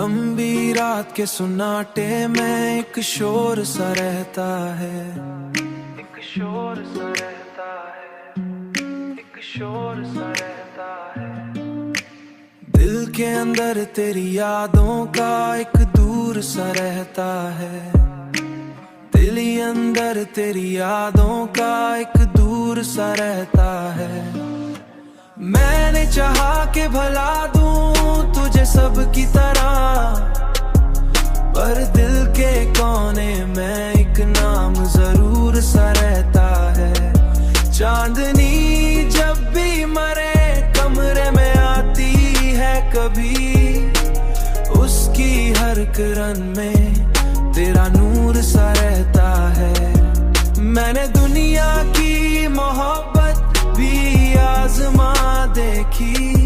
लंबी रात के सुनाटे में एक शोर सा रहता है, एक शोर सा रहता है, एक शोर सा रहता है। दिल के अंदर तेरी यादों का एक दूर सा रहता है, दिल ही अंदर तेरी यादों का एक दूर सा रहता है। मैंने चाहा कि भला दूं तुझे सबकी तरह, पर दिल के कोने में एक नाम जरूर सा रहता है। चांदनी जब भी मरे कमरे में आती है कभी, उसकी हर किरण में तेरा नूर सा रहता है। मैंने दुनिया की मोहब्बत भी आजमा देखी,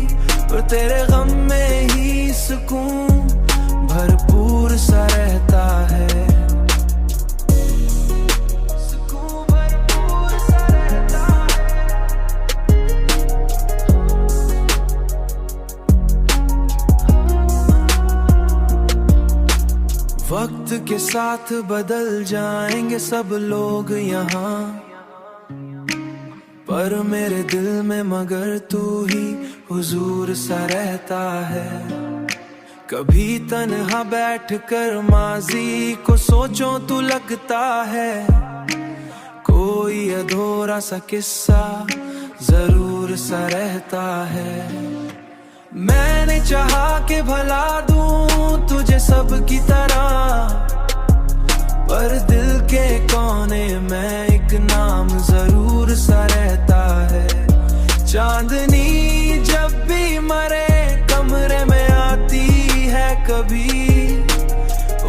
पर तेरे गम में ही सुकून भरपूर सा रहता है, सुकून भरपूर सा रहता है। वक्त के साथ बदल जाएंगे सब लोग यहाँ, पर मेरे दिल में मगर तू ही हुजूर सा रहता है। कभी तन्हा बैठकर माजी को सोचो तो लगता है, कोई अधूरा सा किस्सा जरूर सा रहता है। मैंने चाहा कि भला दूं तुझे सबकी तरह, पर दिल के कोने में एक नाम जरूर सा रहता है। चांदनी जब भी मरे कमरे में आती है कभी,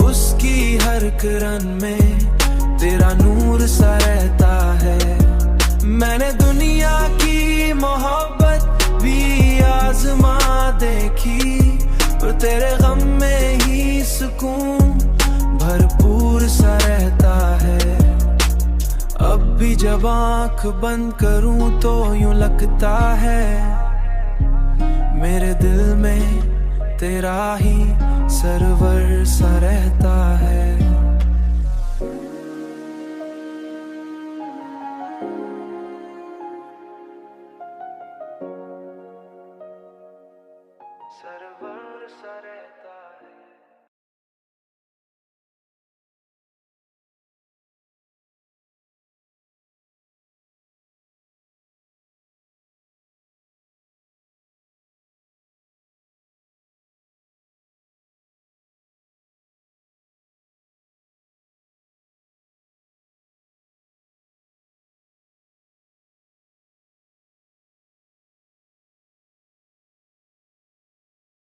उसकी हर किरण में तेरा नूर सा रहता है। मैंने दुनिया की मोहब्बत भी आजमा देखी, पर तेरे गम में ही सुकून भरपूर सा रहता है। अब भी जब आँख बंद करूं तो यूं लगता है, मेरे दिल में तेरा ही सरवर सा रहता है।